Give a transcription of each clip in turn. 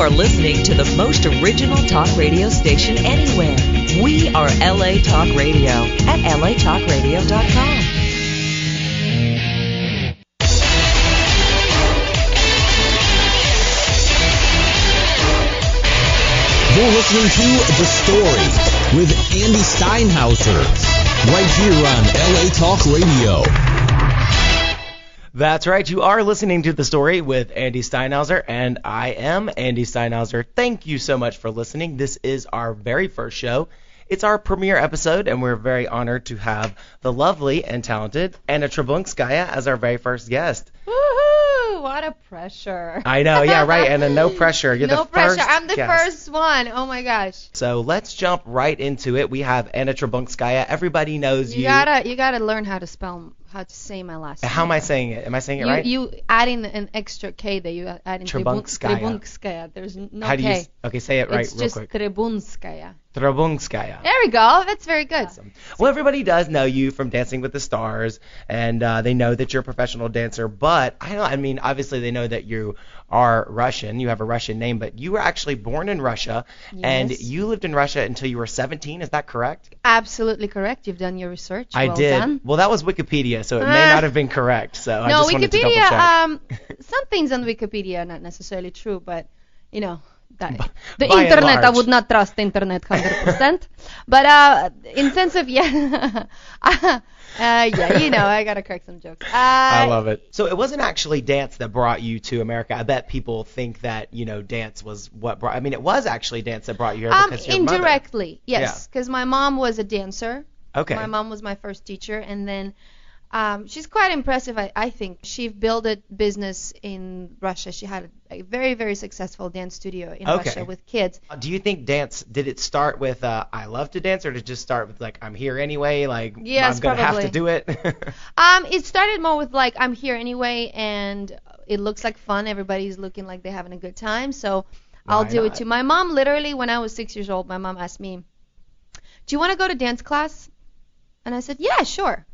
are listening to the most original talk radio station anywhere. We are LA Talk Radio at latalkradio.com. You're listening to The Story with Andy Steinhauser, right here on LA Talk Radio. That's right. You are listening to The Story with Andy Steinhauser, and I am Andy Steinhauser. Thank you so much for listening. This is our very first show. It's our premiere episode, and we're very honored to have the lovely and talented Anna Trebunskaya as our very first guest. Woohoo! What a pressure. I know, yeah, right, Anna, no pressure. You're no the pressure. first I'm the guest. first one. Oh my gosh. So let's jump right into it. We have Anna Trebunskaya. Everybody knows you. You gotta learn how to say my last name. How am I saying it? Am I saying it right? You adding an extra K that you add in Trebunskaya. Trebunskaya. There's no How do K. Okay, say it right it's real just quick. Trebunskaya. Trebunskaya. There we go. That's very good. Awesome. Well, everybody does know you from Dancing with the Stars, and they know that you're a professional dancer. But I mean, obviously they know that you are Russian. You have a Russian name, but you were actually born in Russia, and Yes. you lived in Russia until you were 17. Is that correct? Absolutely correct. You've done your research. I well did. Done. Well, that was Wikipedia, so it may not have been correct. So I No, just wanted to double check. Wikipedia. Some things on Wikipedia are not necessarily true, but you know. The by and internet, I large. would not trust the internet 100%. But in sense of yeah, you know, I gotta crack some jokes. I love it. So it wasn't actually dance that brought you to America. I bet people think that dance was what brought. I mean, it was actually dance that brought you here because your mother. Indirectly, yes, because my mom was a dancer. Okay. My mom was my first teacher, and then she's quite impressive. I think she built a business in Russia. She had a very, very successful dance studio in Russia with kids. Do you think dance, did it start with I love to dance, or did it just start with like I'm here anyway, like Yes, I'm going to have probably. to do it? It started more with like I'm here anyway, and it looks like fun. Everybody's looking like they're having a good time, so I'll Why do it not? too. My mom literally, when I was 6 years old, my mom asked me, "Do you want to go to dance class?" And I said, "Yeah, sure."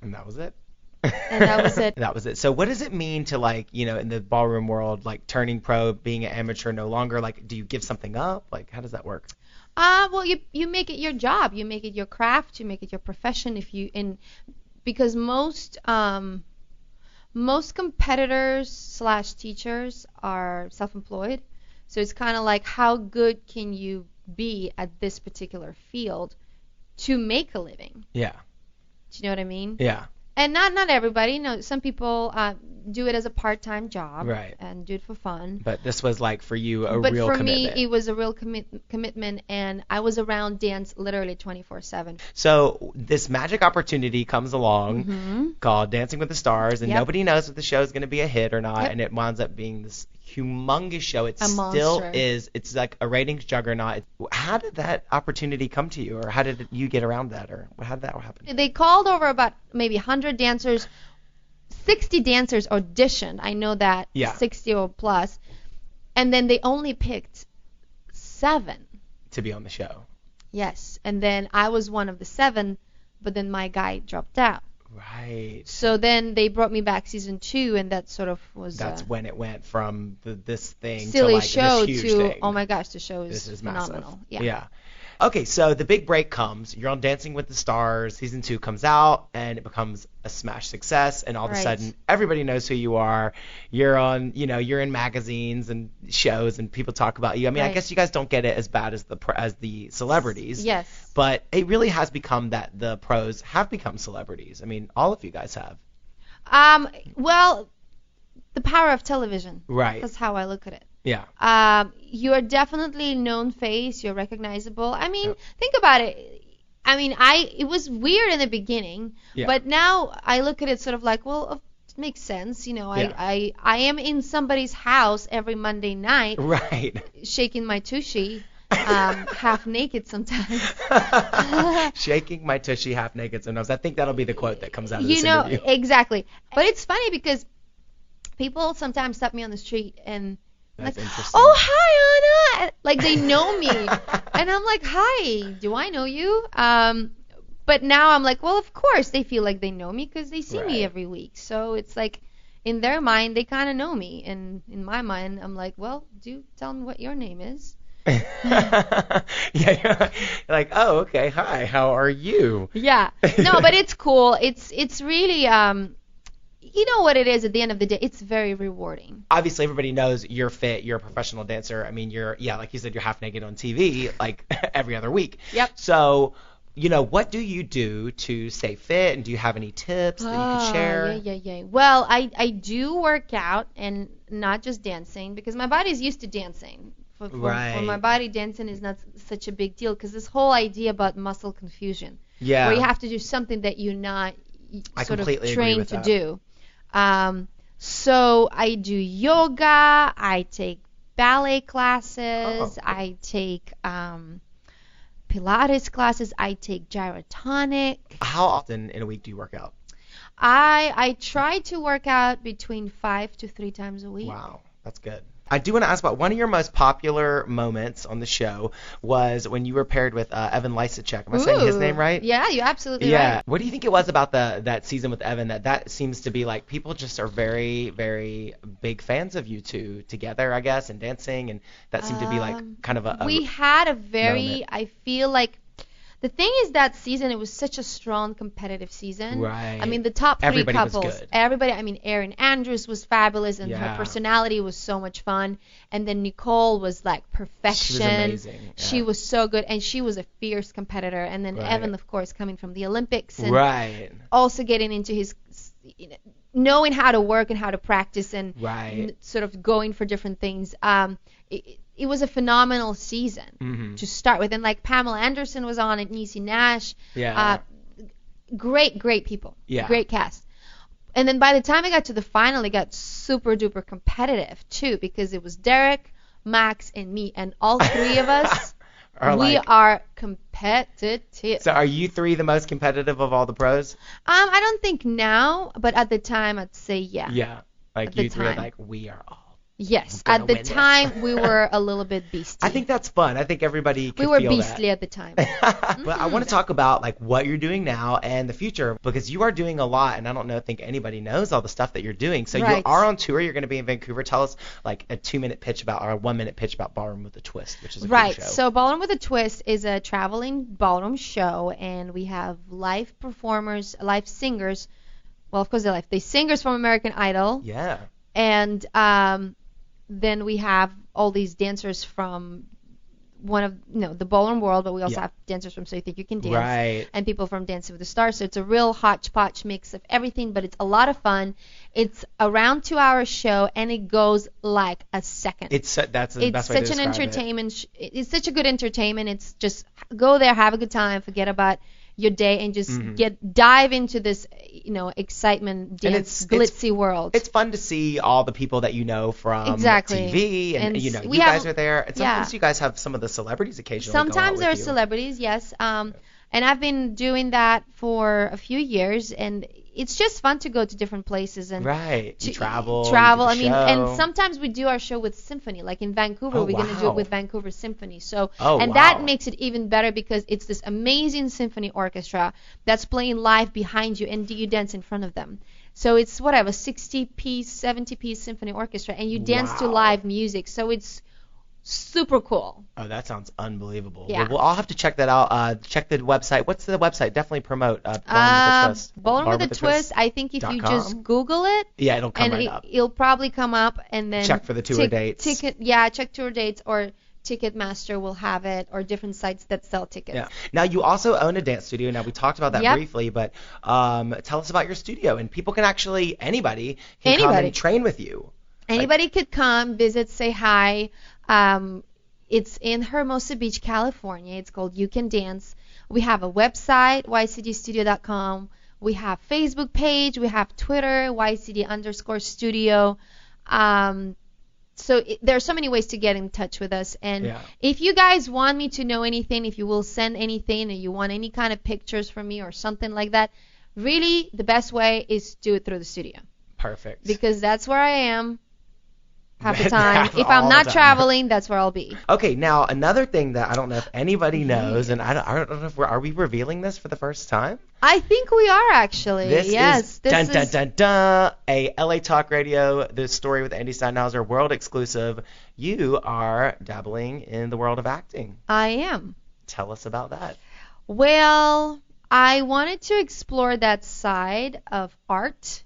And that was it. And that was it. That was it. So what does it mean to like, in the ballroom world, like turning pro, being an amateur no longer? Like, do you give something up? Like, how does that work? Well, you make it your job, you make it your craft, you make it your profession. Because most competitors / teachers are self-employed, so it's kind of like how good can you be at this particular field to make a living? Yeah. Do you know what I mean? Yeah. And not everybody. Some people do it as a part-time job, Right. and do it for fun. But this was like for you a But real for commitment. me, it was a real commitment, and I was around dance literally 24/7. So this magic opportunity comes along called Dancing with the Stars, and Yep. nobody knows if the show is going to be a hit or not, Yep. and it winds up being this humongous show. It A still monster. is. It's like a ratings juggernaut. How did that opportunity come to you, or how did you get around that, or how did that happen? They called over about maybe 100 dancers. 60 dancers auditioned. I know that. Yeah. 60 or plus. And then they only picked 7. To be on the show. Yes. And then I was one of the 7, but then my guy dropped out. Right. So then they brought me back season 2, and that sort of was That's when it went from this thing silly to like show this huge to, thing. oh my gosh, the show This is is massive. phenomenal. Yeah. Okay, so the big break comes. You're on Dancing with the Stars. Season 2 comes out, and it becomes a smash success. And all of a Right. sudden, everybody knows who you are. You're on, you're in magazines and shows, and people talk about you. I mean, I Right. guess you guys don't get it as bad as the celebrities. Yes. But it really has become that the pros have become celebrities. I mean, all of you guys have. Well, the power of television. Right. That's how I look at it. Yeah. You're definitely a known face. You're recognizable. I mean, Yep. think about it. I mean, it was weird in the beginning, Yeah. but now I look at it sort of like, well, it makes sense. Yeah. I am in somebody's house every Monday night, Right. shaking my tushy, half naked sometimes. Shaking my tushy half naked sometimes. I think that'll be the quote that comes out of this interview. Exactly. But it's funny because people sometimes stop me on the street and That's like, interesting. oh, hi, Anna. Like they know me. And I'm like, hi, do I know you? But now I'm like, well, of course they feel like they know me because they see me Right. every week. So it's like, in their mind, they kind of know me. And in my mind, I'm like, well, do tell me what your name is. Yeah, you're like, oh, okay, hi, how are you? Yeah. No, but it's cool. It's really you know what it is at the end of the day, it's very rewarding. Obviously, everybody knows you're fit, you're a professional dancer. I mean, like you said, you're half naked on TV like every other week. Yep. So, what do you do to stay fit, and do you have any tips that you could share? Yeah. Well, I do work out, and not just dancing, because my body's used to dancing. For my body, dancing is not such a big deal, because this whole idea about muscle confusion, where you have to do something that you're not sort of trained to do. So I do yoga, I take ballet classes, I take Pilates classes, I take gyrotonic. How often in a week do you work out? I try to work out between 5 to 3 times a week. Wow, that's good. I do want to ask about one of your most popular moments on the show was when you were paired with Evan Lysacek. Am I saying his name right? Yeah, you're absolutely right. What do you think it was about that season with Evan that seems to be like people just are very, very big fans of you two together, I guess, and dancing, and that seemed to be like kind of a we had a very moment. I feel like the thing is that season, it was such a strong competitive season. Right. I mean, the top 3 Everybody couples. was good. Everybody. I mean, Erin Andrews was fabulous, and her personality was so much fun. And then Nicole was like perfection. She was amazing. Yeah. She was so good, and she was a fierce competitor. And then Evan, of course, coming from the Olympics, and also getting into his, knowing how to work and how to practice, and sort of going for different things. It was a phenomenal season to start with. And like Pamela Anderson was on it, Niecy Nash. Yeah. Great people. Yeah. Great cast. And then by the time I got to the final, it got super duper competitive too, because it was Derek, Max, and me, and all 3 of us. are competitive. So are you 3 the most competitive of all the pros? I don't think now, but at the time I'd say yeah. Yeah. Like you 3 are like, we are all. Yes, at the time we were a little bit beastie. I think that's fun. I think everybody could we were feel beastly that. at the time. But I want to talk about like what you're doing now and the future, because you are doing a lot, and I think anybody knows all the stuff that you're doing. So you are on tour. You're going to be in Vancouver. Tell us like a 2-minute pitch about, or a 1-minute pitch about Ballroom with a Twist, which is a cool show. So Ballroom with a Twist is a traveling ballroom show, and we have live performers, live singers. Well, of course they singers from American Idol. Yeah. And then we have all these dancers from the ballroom world, but we also have dancers from So You Think You Can Dance, and people from Dancing with the Stars. So it's a real hodgepodge mix of everything, but it's a lot of fun. It's around 2-hour show, and it goes like a second. That's the best way to describe it. It's such an entertainment. It's such a good entertainment. It's just go there, have a good time, forget about your day, and just dive into this excitement, dance, glitzy world. It's fun to see all the people that you know from TV, and you guys are there. And sometimes you guys have some of the celebrities occasionally. Sometimes there are celebrities, yes. And I've been doing that for a few years, and it's just fun to go to different places and to travel. I mean, and sometimes we do our show with symphony, like in Vancouver. We're going to do it with Vancouver Symphony. So, that makes it even better, because it's this amazing symphony orchestra that's playing live behind you, and you dance in front of them. So it's 60-piece, 70-piece symphony orchestra, and you dance to live music. So it's super cool. Oh, that sounds unbelievable. Yeah. Well, I'll have to check that out. Check the website. What's the website? Definitely promote Ballroom with a Twist. Ballroom with a Twist. I think if you just Google it, it'll come right up. It'll probably come up, and then check for the tour dates. Check tour dates, or Ticketmaster will have it, or different sites that sell tickets. Yeah. Now, you also own a dance studio. Now, we talked about that briefly, but tell us about your studio. And people can anybody can come and train with you. Anybody could come, visit, say hi. It's in Hermosa Beach, California. It's called You Can Dance. We have a website, ycdstudio.com. We have Facebook page. We have Twitter, ycd_studio. So there are so many ways to get in touch with us. And if you guys want me to know anything, if you will send anything, or you want any kind of pictures from me or something like that, really the best way is to do it through the studio. Perfect. Because that's where I am. half the time. If I'm not traveling, that's where I'll be. Okay, now another thing that I don't know if anybody knows, and I don't know if are we revealing this for the first time? I think we are actually. This is a LA Talk Radio, The Story with Andy Steinhauser, world exclusive. You are dabbling in the world of acting. I am. Tell us about that. Well, I wanted to explore that side of art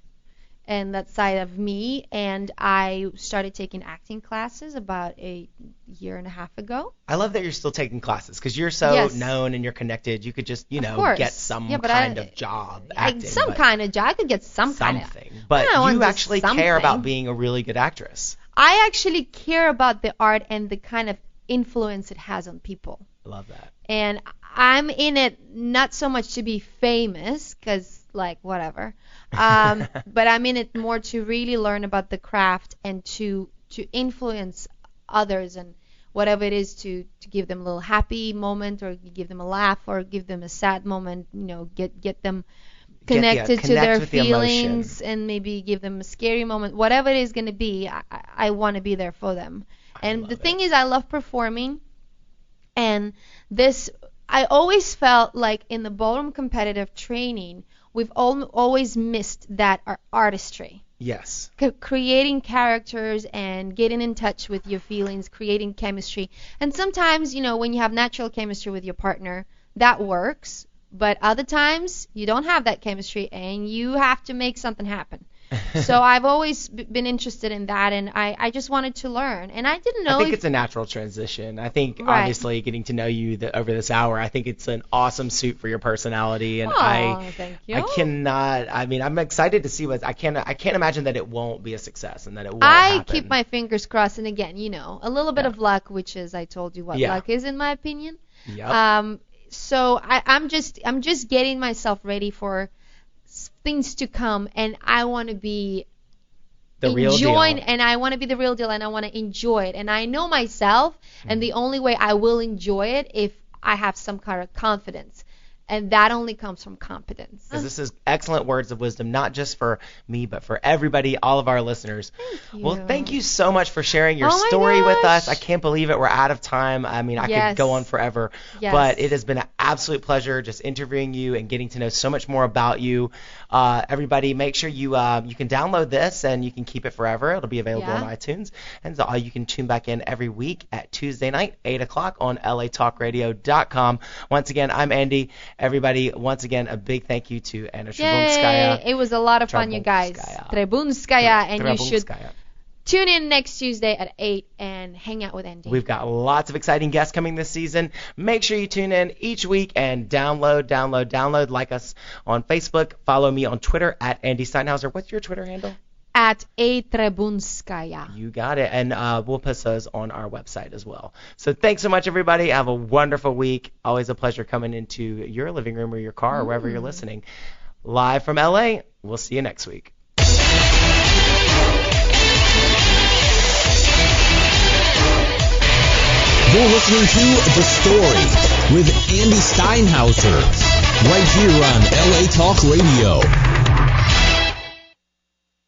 and that side of me, and I started taking acting classes about a year and a half ago. I love that you're still taking classes because you're so known and you're connected. You could just, get some kind of job acting. I could get something. But you actually care about being a really good actress. I actually care about the art and the kind of influence it has on people. I love that. And I'm in it not so much to be famous, because whatever. But I'm in it more to really learn about the craft and to influence others and whatever it is to give them a little happy moment or give them a laugh or give them a sad moment, get them connected to their feelings and maybe give them a scary moment. Whatever it is going to be, I want to be there for them. And the thing is, I love performing, and I always felt like in the ballroom competitive training, we've always missed that artistry. Yes. Creating characters and getting in touch with your feelings, creating chemistry. And sometimes, when you have natural chemistry with your partner, that works. But other times, you don't have that chemistry and you have to make something happen. So I've always been interested in that, and I just wanted to learn. And I didn't know. I think it's a natural transition. I think, obviously, getting to know you over this hour, I think it's an awesome suit for your personality. And thank you. I'm excited to see I can't imagine that it won't be a success and that it won't happen. I keep my fingers crossed. And again, a little bit of luck, which is, I told you what luck is, in my opinion. Yep. So I'm just getting myself ready for things to come, and I want to be the real deal. And I want to be the real deal, and I want to enjoy it. And I know myself, and the only way I will enjoy it if I have some kind of confidence. And that only comes from competence. Because this is excellent words of wisdom, not just for me, but for everybody, all of our listeners. Thank you. Well, thank you so much for sharing your story with us. I can't believe it. We're out of time. I could go on forever. Yes. But it has been an absolute pleasure just interviewing you and getting to know so much more about you. Everybody, make sure you can download this and you can keep it forever. It'll be available on iTunes. And so you can tune back in every week at Tuesday night, 8 o'clock on latalkradio.com. Once again, I'm Andy. Everybody, once again, a big thank you to Anna Trebunskaya. It was a lot of fun, you guys. Trebunskaya. And you should tune in next Tuesday at 8 and hang out with Andy. We've got lots of exciting guests coming this season. Make sure you tune in each week and download. Like us on Facebook. Follow me on Twitter at Andy Steinhauser. What's your Twitter handle? At A Trebunskaya. You got it. And we'll post those on our website as well. So thanks so much, everybody. Have a wonderful week. Always a pleasure coming into your living room or your car or wherever you're listening. Live from LA. We'll see you next week. You're listening to The Story with Andy Steinhauser right here on LA Talk Radio.